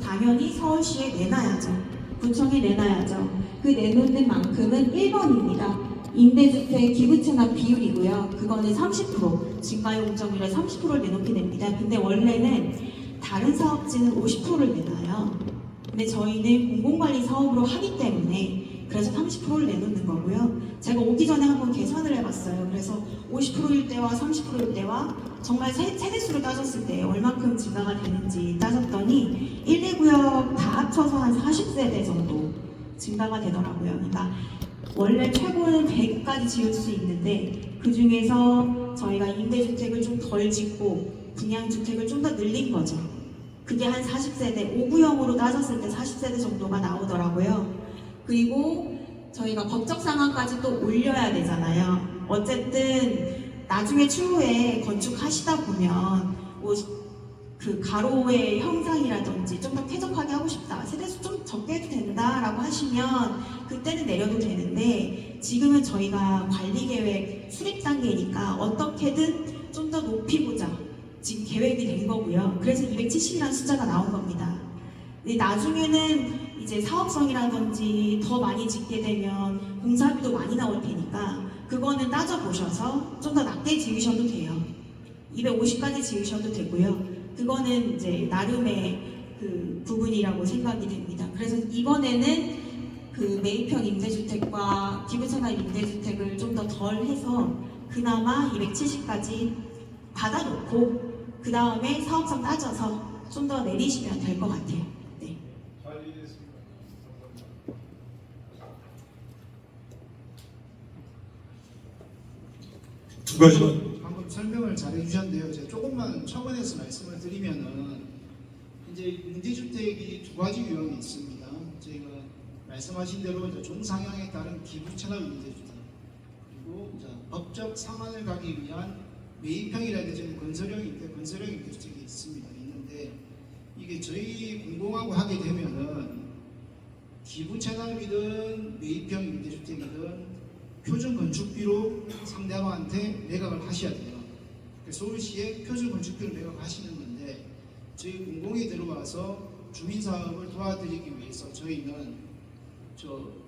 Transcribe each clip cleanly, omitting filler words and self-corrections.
당연히 서울시에 내놔야죠. 구청에 내놔야죠. 그 내놓는 만큼은 1번입니다. 임대주택 기부채납 비율이고요. 그거는 30%, 증가요금률에 30%를 내놓게 됩니다. 근데 원래는 다른 사업지는 50%를 내놔요. 근데 저희는 공공관리 사업으로 하기 때문에 그래서 30%를 내놓는 거고요. 제가 오기 전에 한번 계산을 해봤어요. 그래서 50%일 때와 30%일 때와 정말 세대수로 따졌을 때 얼마큼 증가가 되는지 따졌더니 1, 2구역 다 합쳐서 한 40세대 정도 증가가 되더라고요. 그러니까 원래 최고는 100까지 지을 수 있는데 그 중에서 저희가 임대주택을 좀 덜 짓고 분양주택을 좀 더 늘린 거죠. 그게 한 40세대, 5구역으로 따졌을 때 40세대 정도가 나오더라고요. 그리고 저희가 법적 상황까지 또 올려야 되잖아요. 어쨌든 나중에 추후에 건축하시다 보면 뭐 그 가로의 형상이라든지 좀 더 쾌적하게 하고 싶다, 세대수 좀 적게 해도 된다라고 하시면 그때는 내려도 되는데 지금은 저희가 관리계획 수립 단계니까 어떻게든 좀 더 높이보자 지금 계획이 된 거고요. 그래서 270이라는 숫자가 나온 겁니다. 근데 나중에는 이제 사업성이라든지 더 많이 짓게 되면 공사비도 많이 나올 테니까 그거는 따져보셔서 좀 더 낮게 지으셔도 돼요. 250까지 지으셔도 되고요. 그거는 이제 나름의 그 부분이라고 생각이 됩니다. 그래서 이번에는 그 매입형 임대주택과 기부채납 임대주택을 좀 더 덜 해서 그나마 270까지 받아놓고 그 다음에 사업성 따져서 좀 더 내리시면 될 것 같아요. 네. 두 가지만 방금 설명을 잘 해주셨는데요. 제가 조금만 첨언해서 말씀을 드리면은 이제 임대주택이 두 가지 유형이 있습니다. 저희가 말씀하신 대로 이제 종상향에 따른 기부채납 임대주택 그리고 이제 법적 상한을 가기 위한 매입형이라든지 건설형 임대주택이 있는데 이게 저희 공공하고 하게 되면은 기부채납이든 매입형 임대주택이든 표준 건축비로 상대방한테 매각을 하셔야 돼요. 서울시에 표준 건축비로 매각하시는 건데 저희 공공에 들어와서 주민사업을 도와드리기 위해서 저희는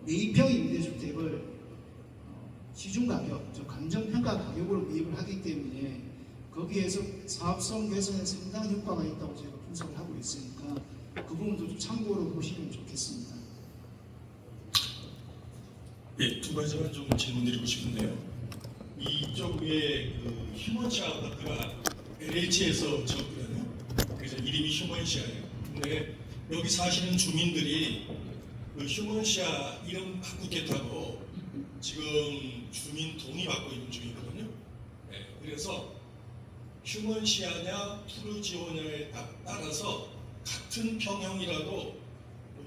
매입형 임대주택을 시중가격, 감정평가 가격으로 매입을 하기 때문에 거기에서 사업성 개선에 상당한 효과가 있다고 제가 분석을 하고 있으니까 그 부분도 좀 참고로 보시면 좋겠습니다. 예, 두 가지만 좀 질문드리고 싶은데요. 이쪽 위에 그 휴먼시아 아파트가 LH에서 지었거든요. 그래서 이름이 휴먼시아예요. 근데 여기 사시는 주민들이 그 휴먼시아 이름 바꾸겠다고 지금 주민 동의 받고 있는 중이거든요. 네, 그래서 휴먼시아냐 푸르지오냐에 따라서 같은 평형이라도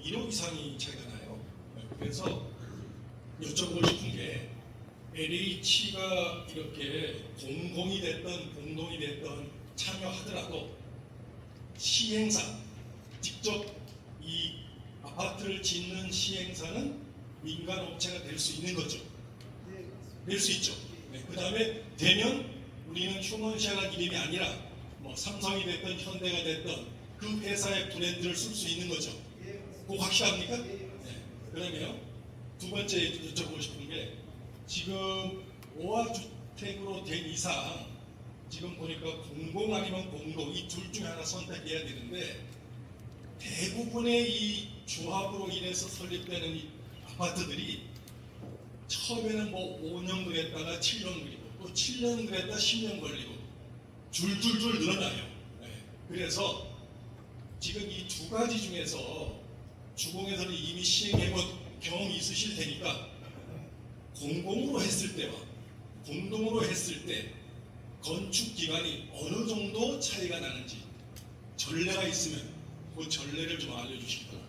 1억 이상이 차이가 나요. 네, 그래서 여쭤보고 싶은 게 LH가 이렇게 공동이 됐던 참여하더라도 시행사 직접 이 아파트를 짓는 시행사는 민간 업체가 될 수 있는 거죠. 될 수 있죠. 네, 그 다음에 되면 우리는 휴먼시아가 이름이 아니라 뭐 삼성이 됐든 현대가 됐든 그 회사의 브랜드를 쓸 수 있는 거죠. 그거 확실합니까? 네. 그다음에요. 두 번째 여쭤보고 싶은 게 지금 오화주택으로 된 이상 지금 보니까 공공 아니면 공동 이 둘 중에 하나 선택해야 되는데 대부분의 이 조합으로 인해서 설립되는 이 아파트들이 처음에는 뭐 5년 그랬다가 7년 걸리고 또 7년 그랬다 10년 걸리고 줄줄줄 늘어나요. 네. 그래서 지금 이 두 가지 중에서 주공에서는 이미 시행해본 경험이 있으실 테니까 공공으로 했을 때와 공동으로 했을 때 건축 기간이 어느 정도 차이가 나는지 전례가 있으면 그 전례를 좀 알려주시기 바랍니다.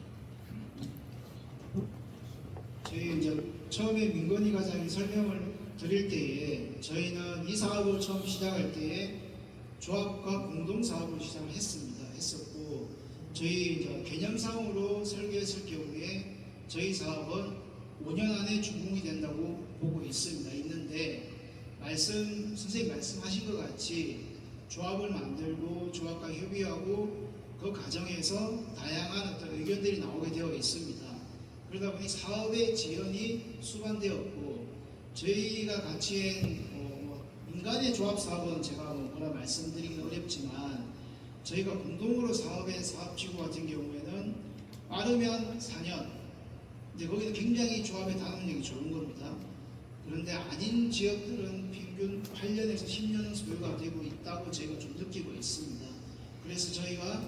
저희 이제 처음에 민건희 과장이 설명을 드릴 때에 저희는 이 사업을 처음 시작할 때에 조합과 공동 사업을 시작을 했었고 저희 이제 개념상으로 설계했을 경우에 저희 사업은 5년 안에 준공이 된다고 보고 있는데 선생님 말씀하신 것 같이 조합을 만들고 조합과 협의하고 그 과정에서 다양한 어떤 의견들이 나오게 되어 있습니다. 그러다 보니 사업의 지연이 수반되었고 저희가 같이 한 민간의 조합 사업은 제가 뭐라 말씀드리기는 어렵지만 저희가 공동으로 사업한 사업지구 같은 경우에는 빠르면 4년, 근데 거기는 굉장히 조합의 단합력이 좋은 겁니다. 그런데 아닌 지역들은 평균 8년에서 10년은 소요가 되고 있다고 저희가 좀 느끼고 있습니다. 그래서 저희가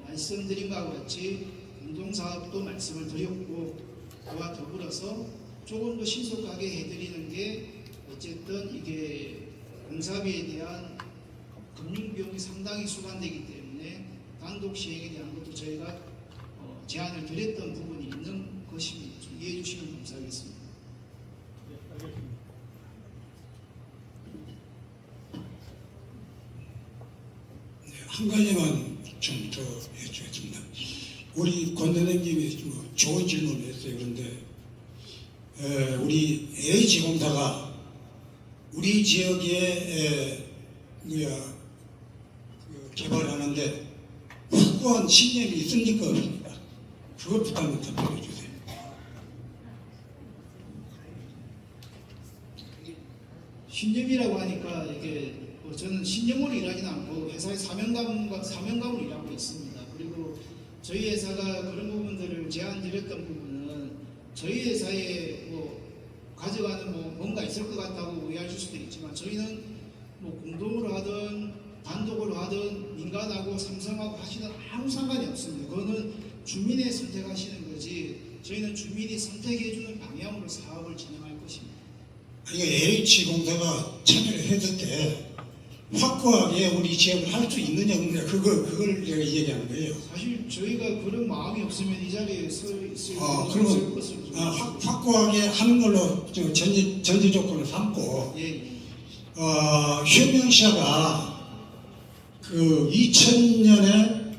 말씀드린 바와 같이 공동사업도 말씀을 드렸고 그와 더불어서 조금 더 신속하게 해드리는 게 어쨌든 이게 공사비에 대한 금융비용이 상당히 수반되기 때문에 단독 시행에 대한 것도 저희가 제안을 드렸던 부분이 있는 것입니다. 좀 이해해 주시면 감사하겠습니다. 네, 한 가지만 좀 더 여쭤보겠습니다. 우리 권 선생님이 좀 좋은 질문을 했어요. 그런데 우리 LH공사가 우리 지역에 개발하는데 확고한 신념이 있습니까 없습니까? 그것부터 한번 답변해 주세요. 신념이라고 하니까 이게 저는 신념으로 일하지는 않고 회사의 사명감으로 일하고 있습니다. 그리고 저희 회사가 그런 부분들을 제안드렸던 부분은 저희 회사에 가져가는 뭔가 있을 것 같다고 오해하실 수도 있지만 저희는 공동으로 하든 단독으로 하든 민간하고 삼성하고 하시든 아무 상관이 없습니다. 그거는 주민의 선택하시는 거지 저희는 주민이 선택해주는 방향으로 사업을 진행할 것입니다. 이게 LH공사가 참여를 했을 때 확고하게 우리 지역을 할 수 있느냐 없느냐 그걸 제가 얘기하는 거예요. 사실 저희가 그런 마음이 없으면 이 자리에 서 있을 그러면 것을 확고하게 하는 걸로 전제 조건을 삼고 예. 휴명시아가 그 2000년에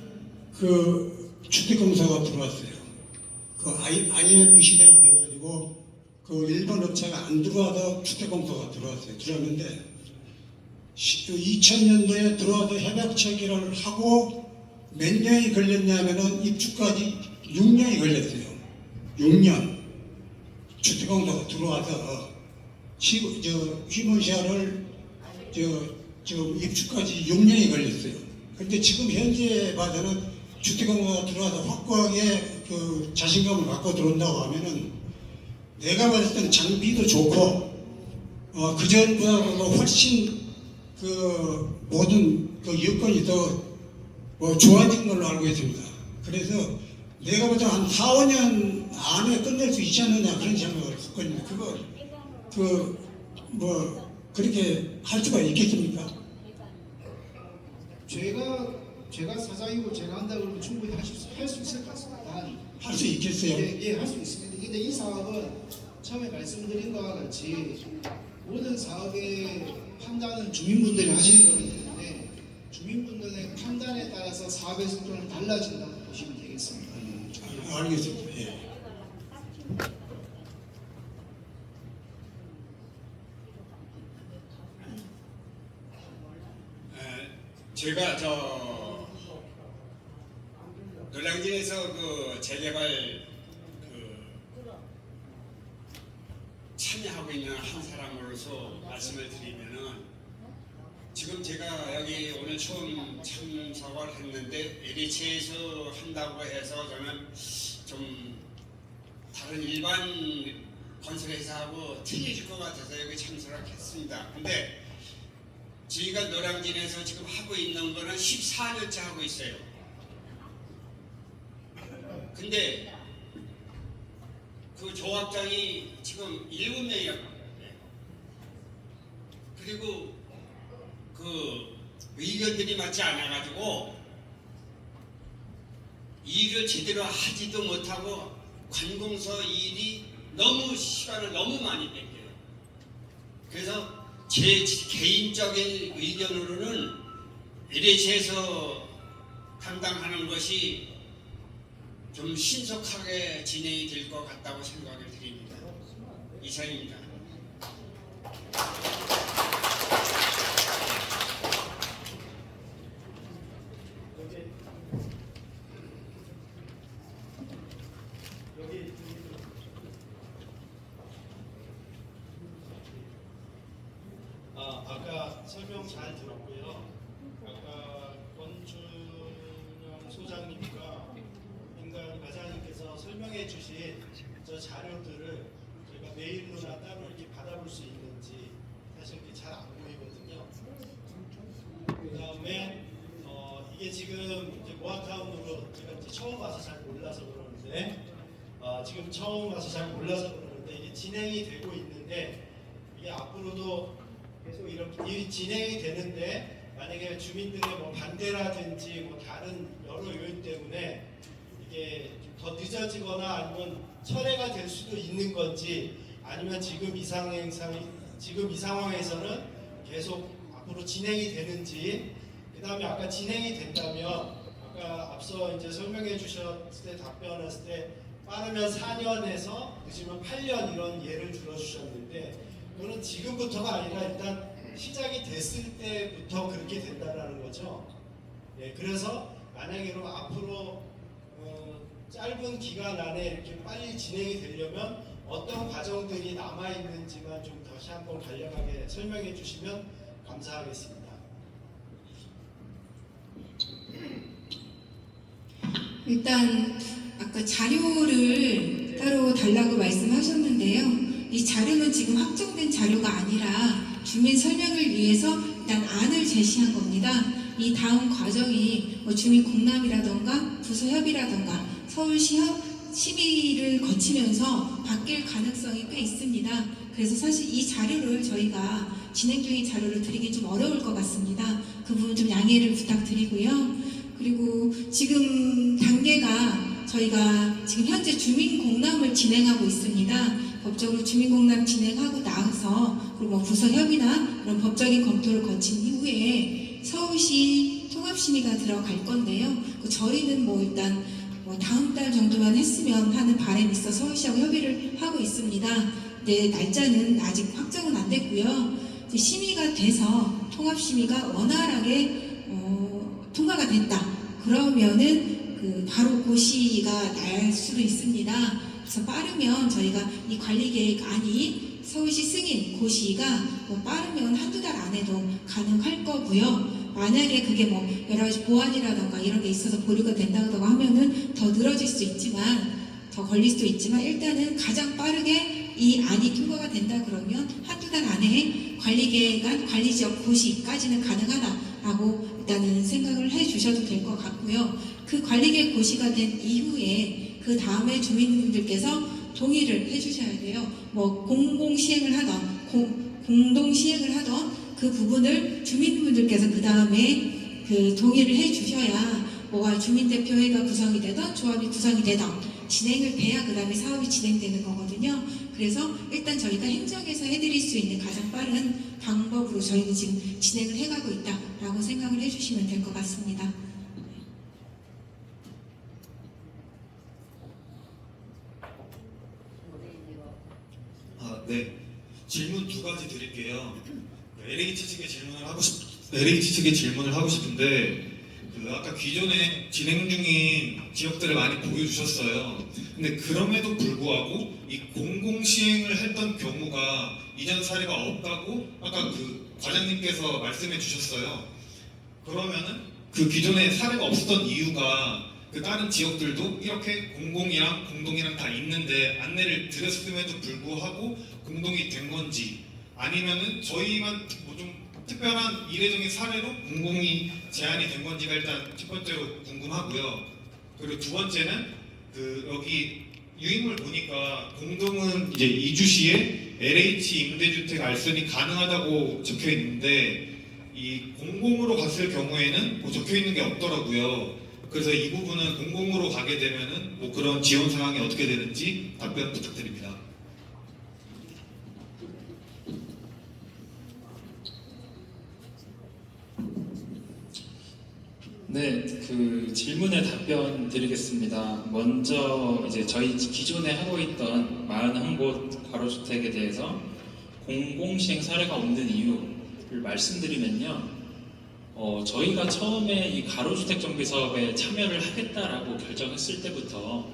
그 주택공사가 들어왔어요. 그 IMF 시대가 돼가지고 그 일본 업체가 안 들어와서 주택공사가 들어왔어요. 들어왔는데 2000년도에 들어와서 협약 체결을 하고 몇 년이 걸렸냐면은 입주까지 6년이 걸렸어요. 6년. 주택공사가 들어와서 휴먼시아를 입주까지 6년이 걸렸어요. 그런데 지금 현재 봐서는 주택공사가 들어와서 확고하게 그 자신감을 갖고 들어온다고 하면은 내가 봤을 때는 장비도 좋고 그전보다도 훨씬 그 모든 그 여건이 더 좋아진 걸로 알고 있습니다. 그래서 내가 보다 한 4, 5년 안에 끝낼 수 있지 않느냐 그런 생각을 했거든요. 그거 그렇게 할 수가 있겠습니까? 제가 사장이고 제가 한다고 그러면 충분히 할 수 있을 것 같습니다. 할 수 있겠어요? 예, 할 수 있습니다. 근데 이 사업은 처음에 말씀드린 것과 같이 모든 사업의 판단은 주민분들이 하시는 거기 때문에 주민분들의 판단에 따라서 사업의 속도는 달라진다고 보시면 되겠습니다. 알겠습니다. 예. 제가 노량진에서 그 재개발 참여하고 있는 한 사람으로서 말씀을 드리면은 지금 제가 여기 오늘 처음 참석을 했는데 LH에서 한다고 해서 저는 좀 다른 일반 건설회사하고 틀려질 것 같아서 여기 참석을 했습니다. 근데 저희가 노량진에서 지금 하고 있는 거는 14년째 하고 있어요. 근데 그 조합장이 지금 7명이었거든요. 그리고 그 의견들이 맞지 않아가지고 일을 제대로 하지도 못하고 관공서 일이 너무 시간을 너무 많이 뺏겨요. 그래서 제 개인적인 의견으로는 LH에서 담당하는 것이 좀 신속하게 진행이 될 것 같다고 생각을 드립니다. 이상입니다. 잘 들었고요. 아까 권준영 소장님과 민간 과장님께서 설명해 주신 저 자료들을 저희가 메일로나 따로 이렇게 받아볼 수 있는지 사실 이게 잘 안 보이거든요. 그 다음에 이게 지금 이제 모아타운으로 제가 이제 처음 와서 잘 몰라서 그러는데 지금 처음 와서 잘 몰라서 그러는데 이게 진행이 되고 있는데 이게 앞으로도 계속 이렇게 진행이 되는데 만약에 주민들의 뭐 반대라든지 뭐 다른 여러 요인 때문에 이게 좀 더 늦어지거나 아니면 철회가 될 수도 있는 건지 아니면 지금 이 상황에서는 계속 앞으로 진행이 되는지 그 다음에 아까 진행이 된다면 아까 앞서 이제 설명해 주셨을 때 답변했을 때 빠르면 4년에서 늦으면 8년 이런 예를 들어주셨는데 그거는 지금부터가 아니라 일단 시작이 됐을 때부터 그렇게 된다는 거죠. 네, 그래서 만약에 그럼 앞으로 짧은 기간 안에 이렇게 빨리 진행이 되려면 어떤 과정들이 남아 있는지만 좀 다시 한번 간략하게 설명해 주시면 감사하겠습니다. 일단 아까 자료를 따로 달라고 말씀하셨는데요. 이 자료는 지금 확정된 자료가 아니라 주민 설명을 위해서 일단 안을 제시한 겁니다. 이 다음 과정이 뭐 주민 공람이라던가 부서협의라던가 서울시 심의를 거치면서 바뀔 가능성이 꽤 있습니다. 그래서 사실 이 자료를 저희가 진행 중인 자료를 드리기 좀 어려울 것 같습니다. 그 부분 좀 양해를 부탁드리고요. 그리고 지금 단계가 저희가 지금 현재 주민공람을 진행하고 있습니다. 법적으로 주민공람 진행하고 나서 그리고 뭐 부서협의나 그런 법적인 검토를 거친 이후에 서울시 통합심의가 들어갈 건데요. 저희는 뭐 일단 다음 달 정도만 했으면 하는 바람이 있어 서울시하고 협의를 하고 있습니다. 네, 날짜는 아직 확정은 안 됐고요. 이제 심의가 돼서 통합심의가 원활하게 통과가 됐다. 그러면은 바로 고시가 날 수도 있습니다. 그래서 빠르면 저희가 이 관리계획안이 서울시 승인 고시가 빠르면 한두 달 안에도 가능할 거고요. 만약에 그게 뭐 여러 가지 보완이라던가 이런 게 있어서 보류가 된다고 하면은 더 늘어질 수 있지만 더 걸릴 수도 있지만 일단은 가장 빠르게 이 안이 통과가 된다 그러면 한두 달 안에 관리계획안 관리지역 고시까지는 가능하다라고 일단은 생각을 해주셔도 될 것 같고요. 그 관리계획 고시가 된 이후에 그 다음에 주민분들께서 동의를 해주셔야 돼요. 뭐 공공시행을 하던 공동시행을 하던 그 부분을 주민분들께서 그 다음에 동의를 해주셔야 뭐가 주민대표회가 구성이 되던 조합이 구성이 되던 진행을 돼야 그 다음에 사업이 진행되는 거거든요. 그래서 일단 저희가 행정에서 해드릴 수 있는 가장 빠른 방법으로 저희는 지금 진행을 해가고 있다라고 생각을 해주시면 될 것 같습니다. 네. 질문 두 가지 드릴게요. LH 측에 질문을 하고 싶은데 아까 기존에 진행 중인 지역들을 많이 보여주셨어요. 근데 그럼에도 불구하고 이 공공시행을 했던 경우가 이전 사례가 없다고 아까 과장님께서 말씀해 주셨어요. 그러면은 그 기존에 사례가 없었던 이유가 다른 지역들도 이렇게 공공이랑 공동이랑 다 있는데 안내를 드렸음에도 불구하고 공동이 된 건지 아니면은 저희만 뭐 좀 특별한 이례적인 사례로 공공이 제한이 된 건지가 일단 첫 번째로 궁금하고요. 그리고 두 번째는 여기 유인물 보니까 공동은 이제 이주시에 LH 임대주택 알선이 가능하다고 적혀 있는데 이 공공으로 갔을 경우에는 뭐 적혀 있는 게 없더라고요. 그래서 이 부분은 공공으로 가게 되면은 뭐 그런 지원 상황이 어떻게 되는지 답변 부탁드립니다. 네, 질문에 답변 드리겠습니다. 먼저 이제 저희 기존에 하고 있던 41곳 가로주택에 대해서 공공시행 사례가 없는 이유를 말씀드리면요. 저희가 처음에 이 가로주택 정비 사업에 참여를 하겠다라고 결정했을 때부터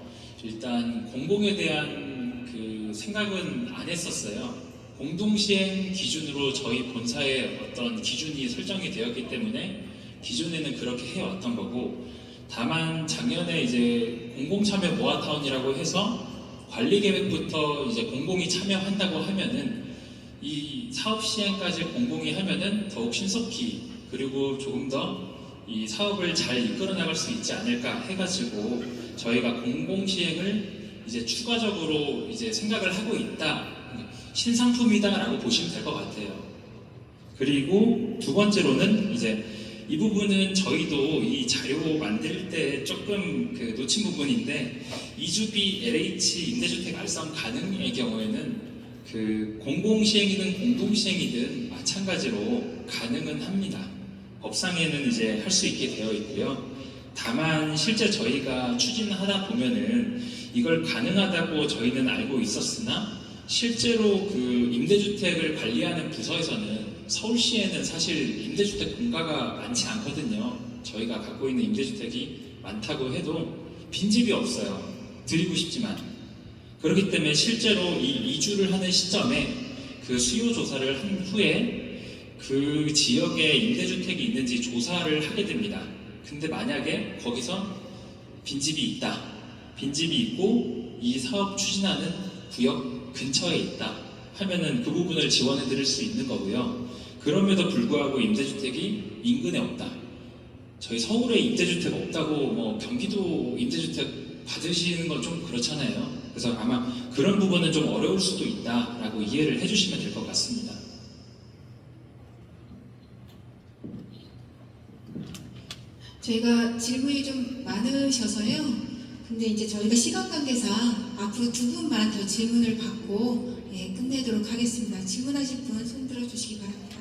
일단 공공에 대한 생각은 안 했었어요. 공동시행 기준으로 저희 본사의 어떤 기준이 설정이 되었기 때문에 기존에는 그렇게 해왔던 거고, 다만 작년에 이제 공공참여 모아타운이라고 해서 관리 계획부터 이제 공공이 참여한다고 하면은 이 사업 시행까지 공공이 하면은 더욱 신속히 그리고 조금 더 이 사업을 잘 이끌어 나갈 수 있지 않을까 해가지고 저희가 공공 시행을 이제 추가적으로 이제 생각을 하고 있다, 신상품이다라고 보시면 될 것 같아요. 그리고 두 번째로는 이제 이 부분은 저희도 이 자료 만들 때 조금 그 놓친 부분인데, 이주비 LH 임대주택 알선 가능의 경우에는 그 공공시행이든 공동시행이든 마찬가지로 가능은 합니다. 법상에는 이제 할 수 있게 되어 있고요. 다만 실제 저희가 추진하다 보면은 이걸 가능하다고 저희는 알고 있었으나 실제로 그 임대주택을 관리하는 부서에서는 서울시에는 사실 임대주택 공가가 많지 않거든요. 저희가 갖고 있는 임대주택이 많다고 해도 빈집이 없어요. 드리고 싶지만. 그렇기 때문에 실제로 이 이주를 하는 시점에 그 수요 조사를 한 후에 그 지역에 임대주택이 있는지 조사를 하게 됩니다. 근데 만약에 거기서 빈집이 있다, 빈집이 있고 이 사업 추진하는 구역 근처에 있다 하면은 그 부분을 지원해 드릴 수 있는 거고요. 그럼에도 불구하고 임대주택이 인근에 없다, 저희 서울에 임대주택 없다고 뭐 경기도 임대주택 받으시는 건 좀 그렇잖아요. 그래서 아마 그런 부분은 좀 어려울 수도 있다라고 이해를 해주시면 될 것 같습니다. 저희가 질문이 좀 많으셔서요. 근데 이제 저희가 시간 관계상 앞으로 두 분만 더 질문을 받고 끝내도록 하겠습니다. 질문하실 분 손 들어주시기 바랍니다.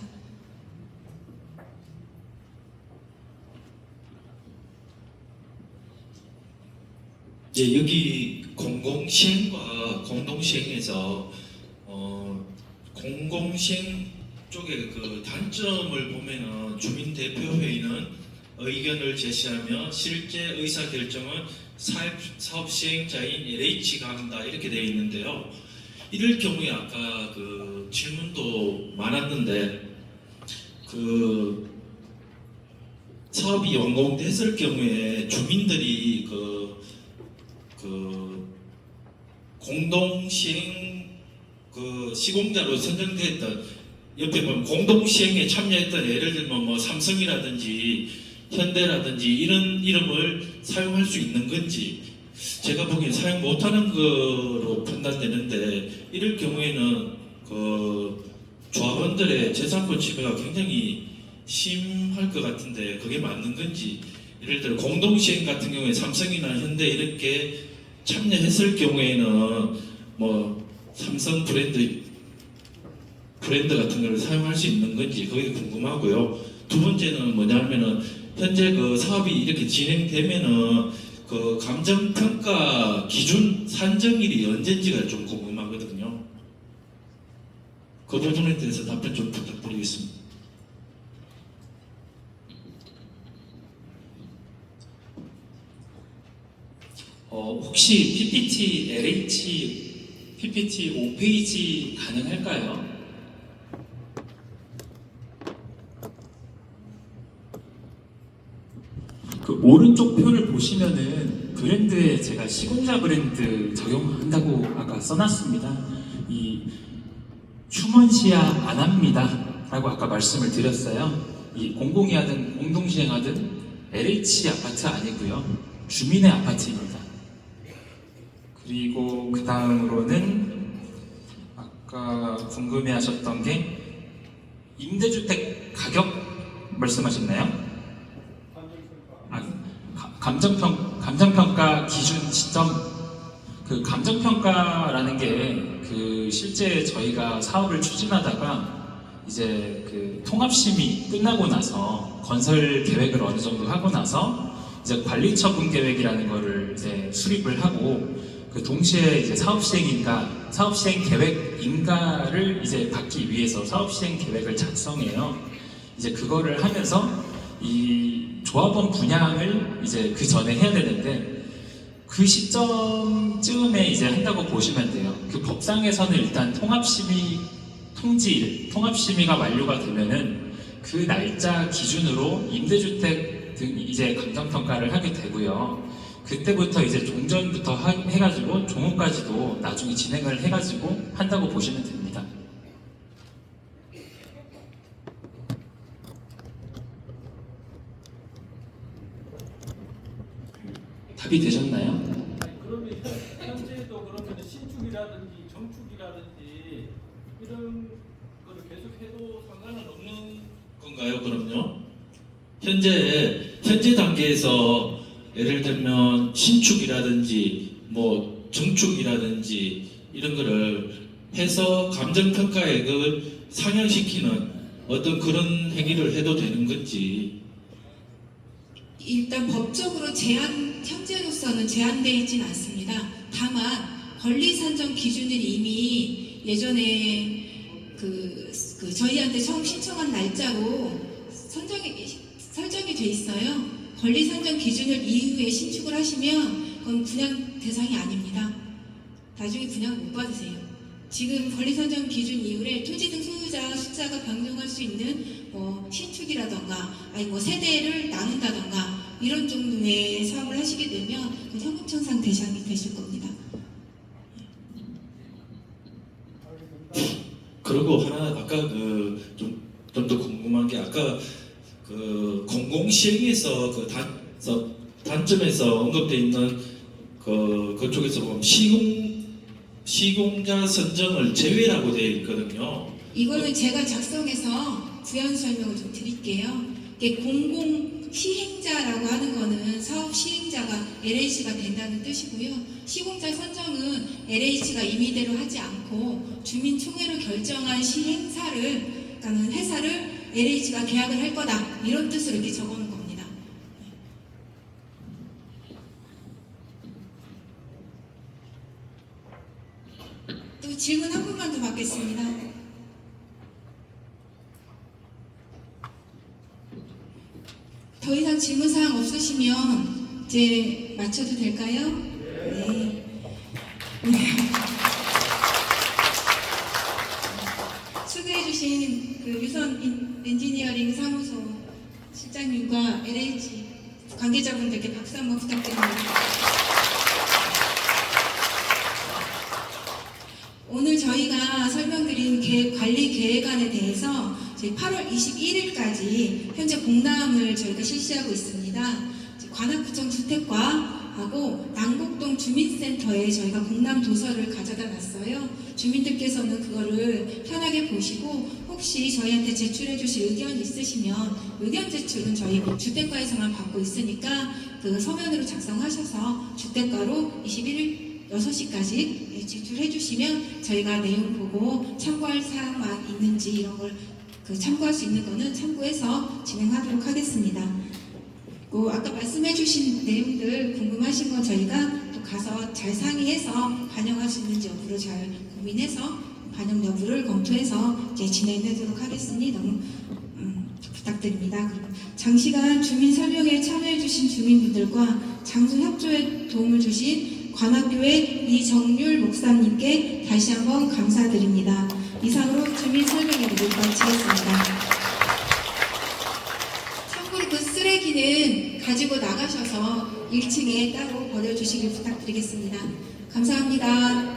예, 여기 공공시행과 공동시행에서 공공시행 쪽의 그 단점을 보면은 주민대표회의는 의견을 제시하며 실제 의사결정은 사업 시행자인 LH가 한다, 이렇게 되어 있는데요. 이럴 경우에 아까 그 질문도 많았는데 그 사업이 완공됐을 경우에 주민들이 그 공동시행 그 시공자로 선정됐던, 옆에 보면 공동시행에 참여했던, 예를 들면 뭐 삼성이라든지 현대라든지 이런 이름을 사용할 수 있는 건지, 제가 보기엔 사용 못하는 거로 판단되는데, 이럴 경우에는 그 조합원들의 재산권 침해가 굉장히 심할 것 같은데 그게 맞는 건지, 예를 들어 공동시행 같은 경우에 삼성이나 현대 이렇게 참여했을 경우에는 뭐 삼성 브랜드 같은 걸 사용할 수 있는 건지 그게 궁금하고요. 두 번째는 뭐냐면은 현재 그 사업이 이렇게 진행되면은 그 감정평가 기준 산정일이 언제인지가 좀 궁금하거든요. 그 부분에 대해서 답변 좀 부탁드리겠습니다. 혹시 PPT LH PPT 5페이지 가능할까요? 그 오른쪽 표를 보시면은 브랜드에 제가 시공자 브랜드 적용한다고 아까 써놨습니다. 이 휴먼시야 안 합니다 라고 아까 말씀을 드렸어요. 이 공공이 하든 공동시행하든 LH 아파트 아니고요, 주민의 아파트입니다. 그리고 그 다음으로는 아까 궁금해하셨던 게 임대주택 가격 말씀하셨나요? 감정평가 기준 시점, 그 감정평가라는 게 그 실제 저희가 사업을 추진하다가 이제 그 통합심의 끝나고 나서 건설 계획을 어느 정도 하고 나서 이제 관리처분 계획이라는 거를 이제 수립을 하고, 그 동시에 이제 사업시행 계획인가를 이제 받기 위해서 사업시행 계획을 작성해요. 이제 그거를 하면서 이 조합원 분양을 이제 그 전에 해야 되는데 그 시점쯤에 이제 한다고 보시면 돼요. 그 법상에서는 일단 통합심의 통지, 통합심의가 완료가 되면은 그 날짜 기준으로 임대주택 등 이제 감정평가를 하게 되고요. 그때부터 이제 종전부터 해가지고 종호까지도 나중에 진행을 해가지고 한다고 보시면 됩니다. 답이 되셨나요? 그러면 현재도 그러면 신축이라든지 정축이라든지 이런 거를 계속 해도 상관은 없는 건가요? 그럼요? 현재 단계에서 예를 들면 신축이라든지 뭐 정축이라든지 이런 거를 해서 감정평가액을 상향시키는 어떤 그런 행위를 해도 되는 건지. 일단 법적으로 현재로서는 제한되어 있지는 않습니다. 다만 권리 산정 기준은 이미 예전에 저희한테 처음 신청한 날짜로 설정이 돼 있어요. 권리 산정 기준을 이후에 신축을 하시면 그건 분양 대상이 아닙니다. 나중에 분양 못 받으세요. 지금 권리 산정 기준 이후에 토지 등 소유자 숫자가 변동할 수 있는 신축이라던가 아니 세대를 나눈다던가 이런 정도의 사업을 하시게 되면 현금청산 대상이 되실 겁니다. 그리고 하나 아까 좀 더 궁금한 게 아까 공공시행에서 단점에서 언급돼 있는 그쪽에서 보면 시공자 선정을 제외라고 되어 있거든요. 이거는 제가 작성해서 부연 설명을 좀 드릴게요. 이게 공공 시행자라고 하는 거는 사업 시행자가 LH가 된다는 뜻이고요. 시공자 선정은 LH가 임의대로 하지 않고 주민총회로 결정한 시행사를 그러니까 회사를 LH가 계약을 할 거다 이런 뜻으로 이렇게 적어놓은 겁니다. 또 질문 한 분만 더 받겠습니다. 더 이상 질문사항 없으시면 이제 마쳐도 될까요? 네. 수고해주신 유선 엔지니어링 사무소 실장님과 LH 관계자분들께 박수 한번 부탁드립니다. 오늘 저희가 설명드린 관리 계획안에 대해서 저희 8월 21일까지 현재 공람을 저희가 실시하고 있습니다. 관악구청 주택과하고 남곡동 주민센터에 저희가 공람 도서를 가져다 놨어요. 주민들께서는 그거를 편하게 보시고 혹시 저희한테 제출해 주실 의견 있으시면 의견 제출은 저희 주택과에서만 받고 있으니까 그 서면으로 작성하셔서 주택과로 21일 6시까지 제출해 주시면 저희가 내용 보고 참고할 사항만 있는지 이런 걸 참고할 수 있는 거는 참고해서 진행하도록 하겠습니다. 아까 말씀해 주신 내용들 궁금하신 건 저희가 또 가서 잘 상의해서 반영할 수 있는지 여부를 잘 고민해서 반영 여부를 검토해서 이제 진행하도록 하겠으니 너무 부탁드립니다. 장시간 주민 설명에 참여해 주신 주민분들과 장소 협조에 도움을 주신 관악교회 이정률 목사님께 다시 한번 감사드립니다. 이상으로 주민 설명회를 마치겠습니다. 참고로 그 쓰레기는 가지고 나가셔서 1층에 따로 버려주시길 부탁드리겠습니다. 감사합니다.